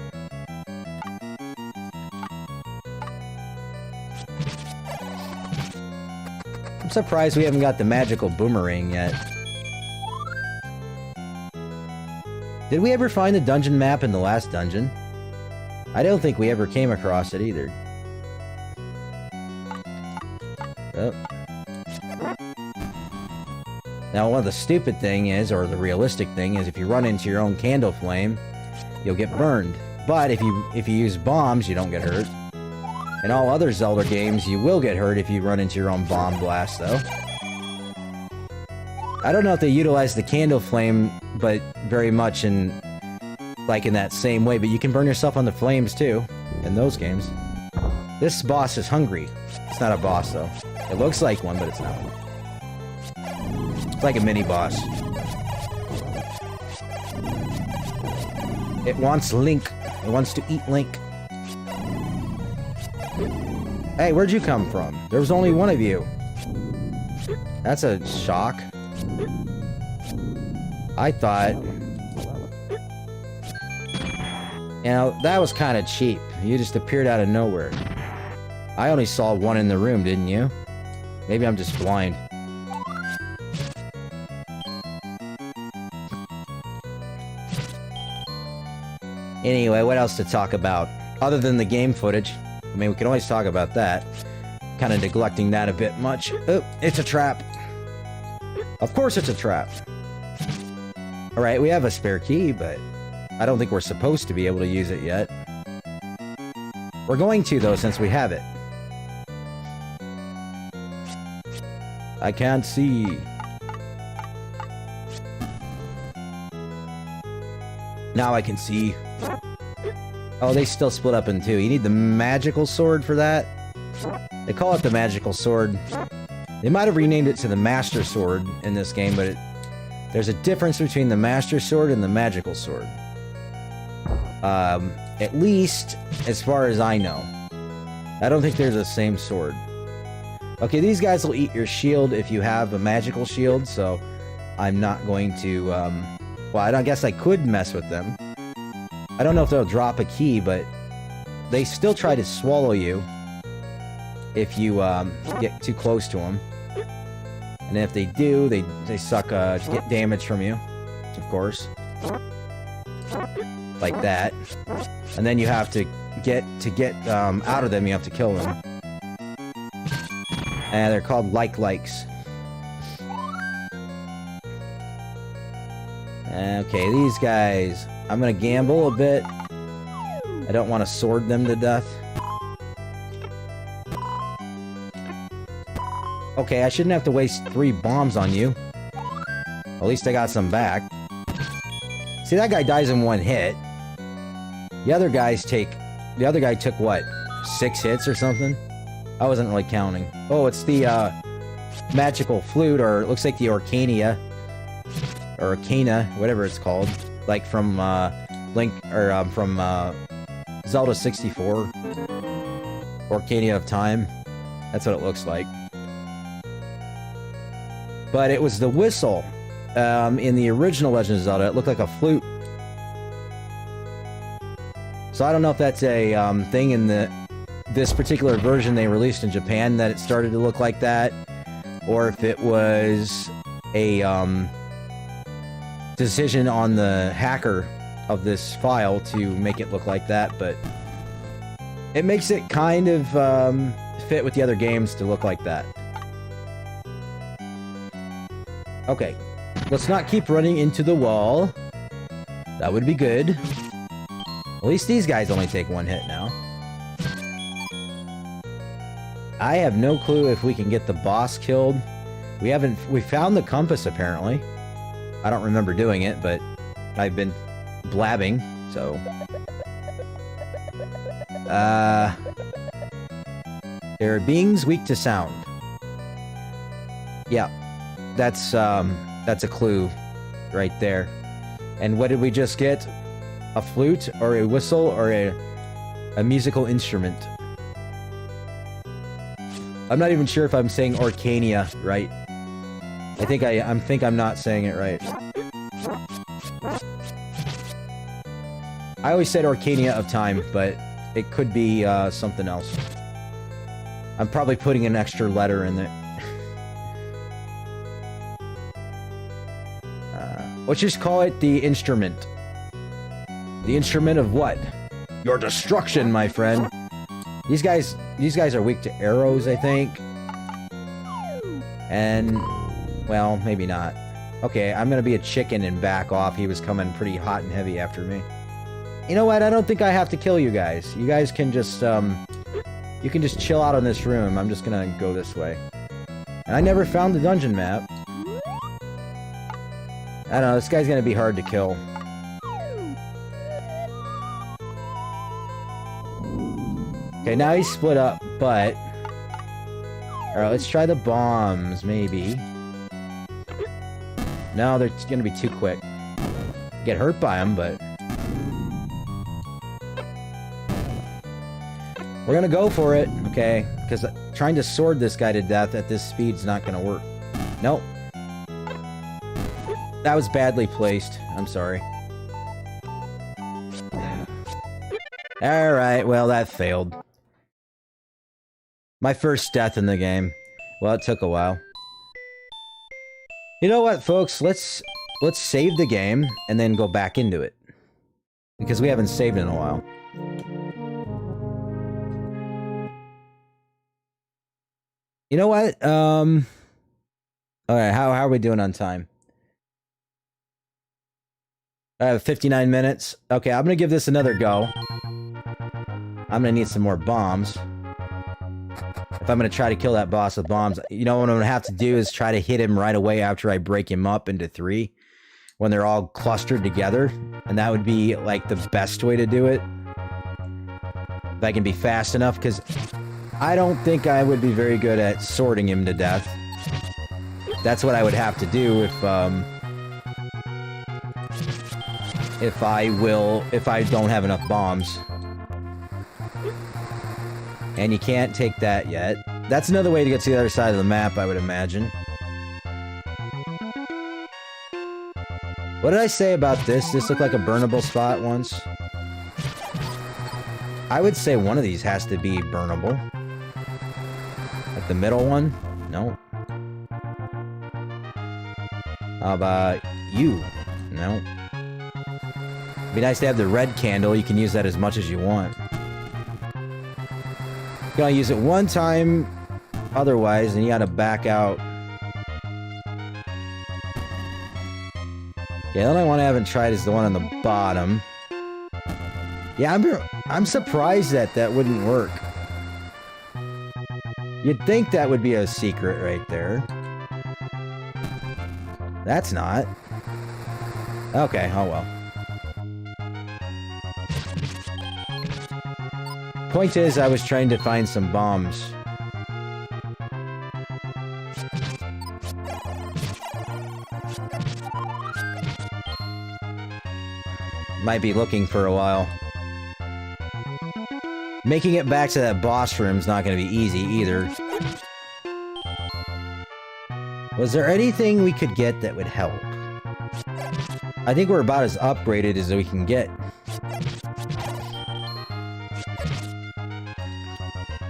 I'm surprised we haven't got the magical boomerang yet. Did we ever find the dungeon map in the last dungeon? I don't think we ever came across it either. Oh. Now, one of the stupid thing is, or the realistic thing is, if you run into your own candle flame, you'll get burned. But if you use bombs, you don't get hurt. In all other Zelda games, you will get hurt if you run into your own bomb blast, though. I don't know if they utilize the candle flame, but very much in that same way, but you can burn yourself on the flames, too, in those games. This boss is hungry. It's not a boss, though. It looks like one, but it's not one. It's like a mini-boss. It wants Link. It wants to eat Link. Hey, where'd you come from? There was only one of you. That's a shock. I thought... You know, that was kind of cheap. You just appeared out of nowhere. I only saw one in the room, didn't you? Maybe I'm just blind. Anyway, what else to talk about? Other than the game footage. I mean, we can always talk about that. Kind of neglecting that a bit much. Oh, it's a trap. Of course it's a trap. Alright, we have a spare key, but I don't think we're supposed to be able to use it yet. We're going to, though, since we have it. I can't see. Now I can see. Oh, they still split up in two. You need the magical sword for that? They call it the magical sword. They might have renamed it to the master sword in this game, but there's a difference between the master sword and the magical sword. At least, as far as I know. I don't think they're the same sword. Okay, these guys will eat your shield if you have a magical shield, so I'm not going to, well, I guess I could mess with them. I don't know if they'll drop a key, but they still try to swallow you if you get too close to them. And if they do, they suck, get damage from you, of course. Like that. And then you have to get out of them, you have to kill them. And they're called likes. Okay, these guys, I'm gonna gamble a bit. I don't want to sword them to death. Okay, I shouldn't have to waste 3 bombs on you. At least I got some back. See, that guy dies in 1 hit. The other guy took what? 6 hits or something? I wasn't really counting. Oh, it's the magical flute, or it looks like the Orcania, or Arcana, whatever it's called, like from Link, or from Zelda 64, Orcania of Time. That's what it looks like. But it was the whistle in the original Legend of Zelda. It looked like a flute. So I don't know if that's a thing in this particular version they released in Japan that it started to look like that, or if it was a decision on the hacker of this file to make it look like that, but it makes it kind of fit with the other games to look like that. Okay, let's not keep running into the wall. That would be good. At least these guys only take one hit now. I have no clue if we can get the boss killed. We found the compass apparently. I don't remember doing it, but I've been blabbing, so. There are beings weak to sound. Yeah, that's a clue right there. And what did we just get? A flute, or a whistle, or a musical instrument? I'm not even sure if I'm saying Orcania right. I think I'm not saying it right. I always said Orcania of Time, but it could be something else. I'm probably putting an extra letter in there. Let's just call it the instrument. The instrument of what? Your destruction, my friend. These guys are weak to arrows, I think. And, well, maybe not. Okay, I'm gonna be a chicken and back off. He was coming pretty hot and heavy after me. You know what? I don't think I have to kill you guys. You guys can just, you can just chill out in this room. I'm just gonna go this way. And I never found the dungeon map. I don't know, this guy's gonna be hard to kill. Okay, now he's split up, but... Alright, let's try the bombs, maybe. No, they're gonna be too quick. Get hurt by them, but... We're gonna go for it, okay? Because trying to sword this guy to death at this speed's not gonna work. Nope. That was badly placed. I'm sorry. Alright, well, that failed. My first death in the game. Well, it took a while. You know what, folks? Let's save the game and then go back into it. Because we haven't saved in a while. You know what? Alright, how are we doing on time? I have 59 minutes. Okay, I'm gonna give this another go. I'm gonna need some more bombs. If I'm gonna try to kill that boss with bombs, you know what I'm gonna have to do is try to hit him right away after I break him up into 3. When they're all clustered together. And that would be, like, the best way to do it. If I can be fast enough, because I don't think I would be very good at sorting him to death. That's what I would have to do if I don't have enough bombs. And you can't take that yet. That's another way to get to the other side of the map, I would imagine. What did I say about this? This looked like a burnable spot once. I would say one of these has to be burnable. Like the middle one? No. How about you? No. It'd be nice to have the red candle. You can use that as much as you want. You gotta use it one time, otherwise, and you gotta back out. Yeah, the only one I haven't tried is the one on the bottom. Yeah, I'm surprised that wouldn't work. You'd think that would be a secret right there. That's not. Okay, oh well. Point is, I was trying to find some bombs. Might be looking for a while. Making it back to that boss room's not going to be easy either. Was there anything we could get that would help? I think we're about as upgraded as we can get.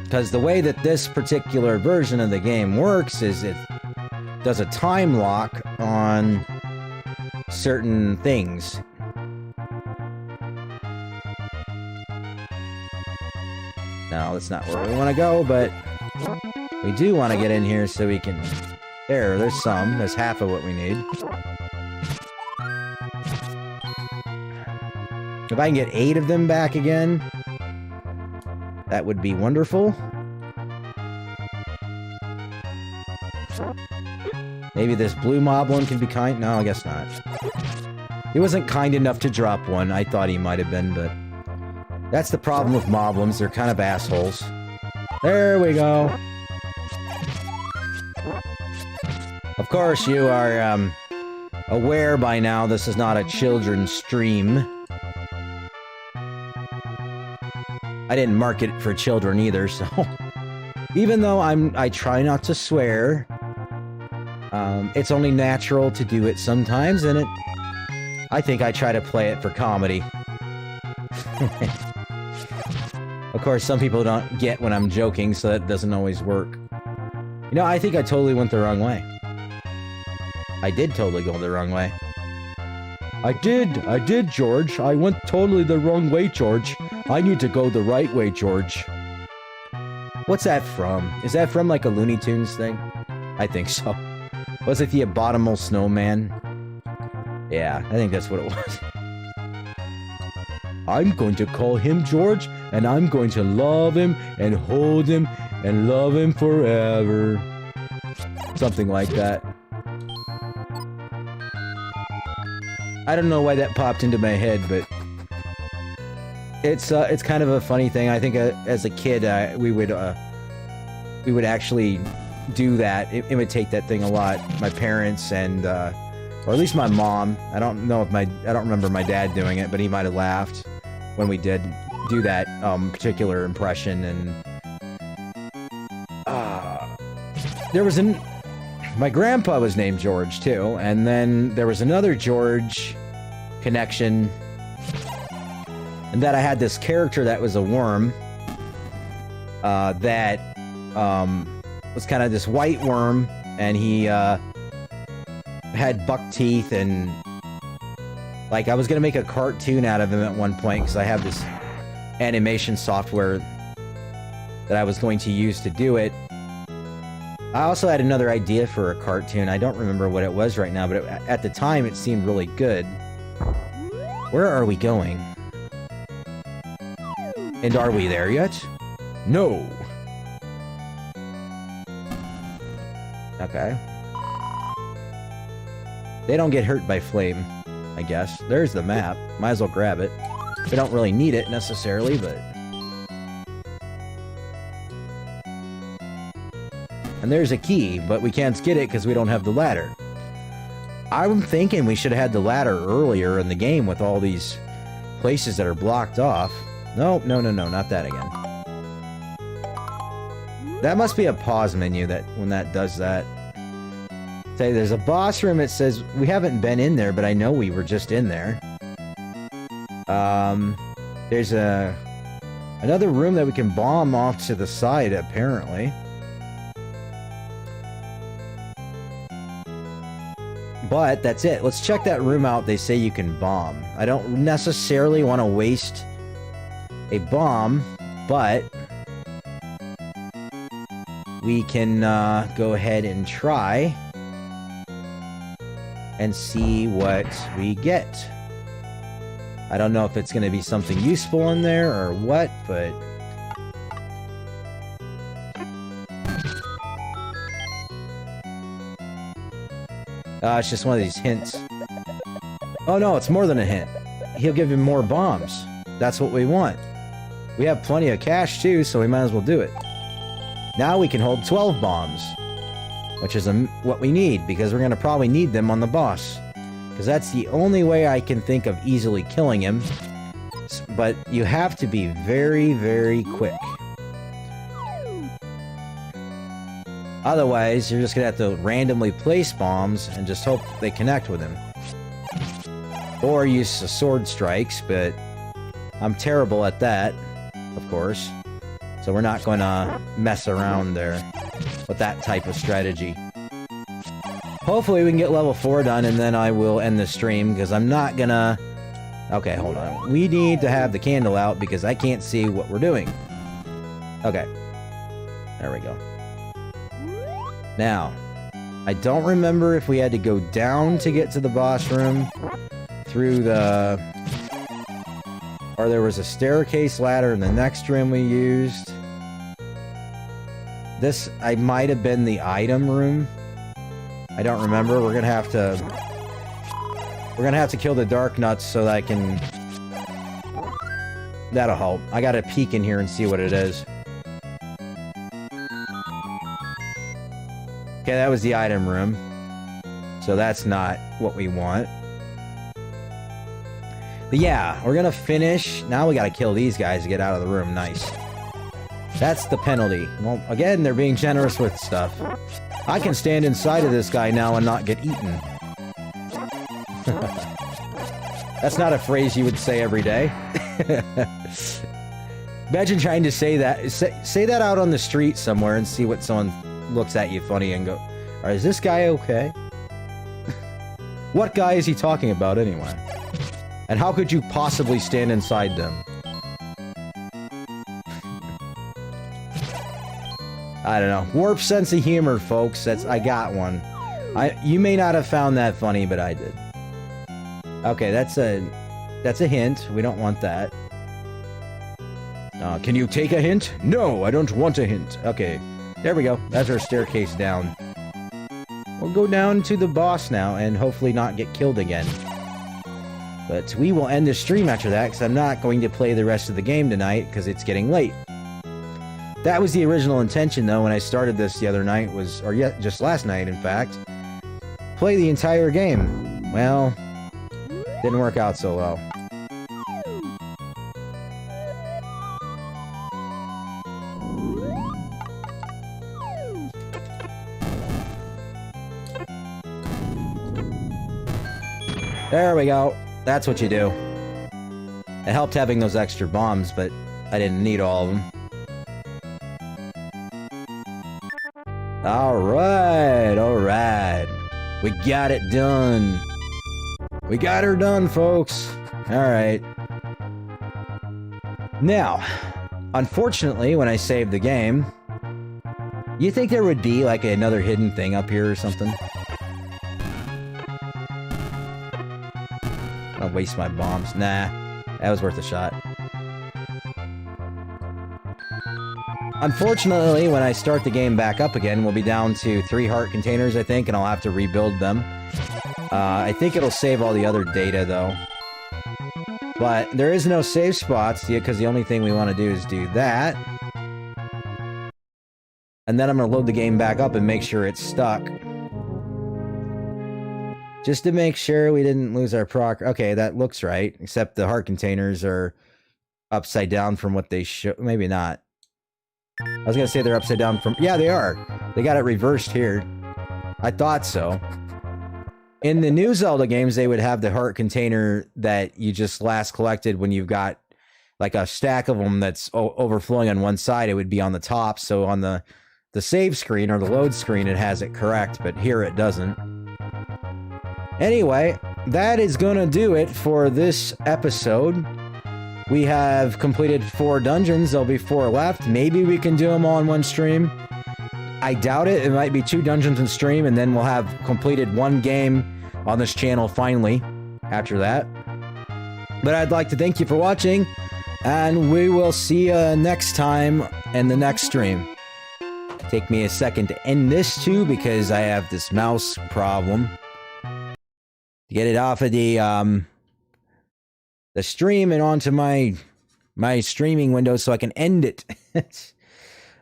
Because the way that this particular version of the game works is it does a time lock on certain things. No, that's not where we want to go, but we do want to get in here so we can... There's some. There's half of what we need. If I can get 8 of them back again, that would be wonderful. Maybe this blue moblin can be kind? No, I guess not. He wasn't kind enough to drop one. I thought he might have been, but... That's the problem with moblins. They're kind of assholes. There we go. Of course, you are aware by now this is not a children's stream. I didn't market it for children either, so... Even though I try not to swear, it's only natural to do it sometimes, and I think I try to play it for comedy. Of course, some people don't get when I'm joking, so that doesn't always work. You know, I think I totally went the wrong way. I did totally go the wrong way. I did, George. I went totally the wrong way, George. I need to go the right way, George. What's that from? Is that from, like, a Looney Tunes thing? I think so. Was it the Abominable Snowman? Yeah, I think that's what it was. I'm going to call him George, and I'm going to love him, and hold him, and love him forever. Something like that. I don't know why that popped into my head, but... It's kind of a funny thing. I think as a kid, we would actually do that, imitate that thing a lot. My parents and, or at least my mom. I don't remember my dad doing it, but he might have laughed when we did do that particular impression. And my grandpa was named George too, and then there was another George connection. And that I had this character that was a worm, that was kind of this white worm, and he had buck teeth, and like I was gonna make a cartoon out of him at one point because I have this animation software that I was going to use to do it. I also had another idea for a cartoon. I don't remember what it was right now, but at the time it seemed really good. Where are we going? And are we there yet? No. Okay. They don't get hurt by flame, I guess. There's the map. Might as well grab it. We don't really need it necessarily, but... And there's a key, but we can't get it because we don't have the ladder. I'm thinking we should have had the ladder earlier in the game with all these places that are blocked off. No, not that again. That must be a pause menu that when that does that. Say, there's a boss room. It says we haven't been in there, but I know we were just in there. There's another room that we can bomb off to the side, apparently. But that's it. Let's check that room out. They say you can bomb. I don't necessarily want to waste a bomb, but we can go ahead and try and see what we get. I don't know if it's going to be something useful in there or what, but... it's just one of these hints. Oh no, it's more than a hint. He'll give him more bombs. That's what we want. We have plenty of cash too, so we might as well do it. Now we can hold 12 bombs, which is what we need, because we're going to probably need them on the boss. Because that's the only way I can think of easily killing him. But you have to be very, very quick. Otherwise, you're just gonna have to randomly place bombs and just hope they connect with him. Or use sword strikes, but I'm terrible at that, of course. So we're not gonna mess around there with that type of strategy. Hopefully we can get level 4 done, and then I will end the stream, because I'm not gonna... Okay, hold on. We need to have the candle out, because I can't see what we're doing. Okay. There we go. Now, I don't remember if we had to go down to get to the boss room, through the... Or there was a staircase ladder in the next room we used. This, I might have been the item room. I don't remember. We're gonna have to kill the dark nuts so that I can... That'll help. I gotta peek in here and see what it is. Okay, that was the item room. So that's not what we want. But yeah, we're gonna finish. Now we gotta kill these guys to get out of the room. Nice. That's the penalty. Well, again, they're being generous with stuff. I can stand inside of this guy now and not get eaten. That's not a phrase you would say every day. Imagine trying to say that. Say that out on the street somewhere and see what someone looks at you funny and go, is this guy okay? What guy is he talking about anyway? And how could you possibly stand inside them? I don't know. Warped sense of humor, folks. I got one. You may not have found that funny, but I did. Okay, that's a hint. We don't want that. Can you take a hint? No, I don't want a hint. Okay, there we go. That's our staircase down. We'll go down to the boss now and hopefully not get killed again. But we will end the stream after that, because I'm not going to play the rest of the game tonight, because it's getting late. That was the original intention, though, when I started this the other night, just last night, in fact. Play the entire game. Well, didn't work out so well. There we go. That's what you do. It helped having those extra bombs, but I didn't need all of them. Alright, alright. We got it done. We got her done, folks. Alright. Now, unfortunately, when I saved the game, you think there would be, like, another hidden thing up here or something? I'll waste my bombs. Nah, that was worth a shot. Unfortunately, when I start the game back up again, we'll be down to 3 heart containers, I think, and I'll have to rebuild them. I think it'll save all the other data, though. But there is no save spots, because the only thing we want to do is do that. And then I'm going to load the game back up and make sure it's stuck. Just to make sure we didn't lose our proc. Okay, that looks right. Except the heart containers are upside down from what they show. Maybe not. I was going to say they're upside down from... Yeah, they are. They got it reversed here. I thought so. In the new Zelda games, they would have the heart container that you just last collected when you've got like a stack of them that's overflowing on one side. It would be on the top. So on the save screen or the load screen, it has it correct. But here it doesn't. Anyway, that is going to do it for this episode. We have completed 4 dungeons. There'll be 4 left. Maybe we can do them all in one stream. I doubt it. It might be 2 dungeons in stream, and then we'll have completed 1 game on this channel finally after that. But I'd like to thank you for watching, and we will see you next time in the next stream. Take me a second to end this too, because I have this mouse problem. Get it off of the stream and onto my streaming window so I can end it.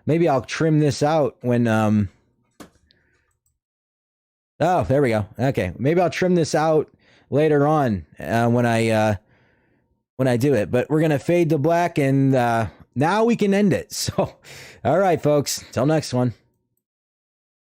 Maybe I'll trim this out when oh, there we go. Okay, maybe I'll trim this out later on when I do it. But we're going to fade to black, and now we can end it. So, all right, folks. Till next one.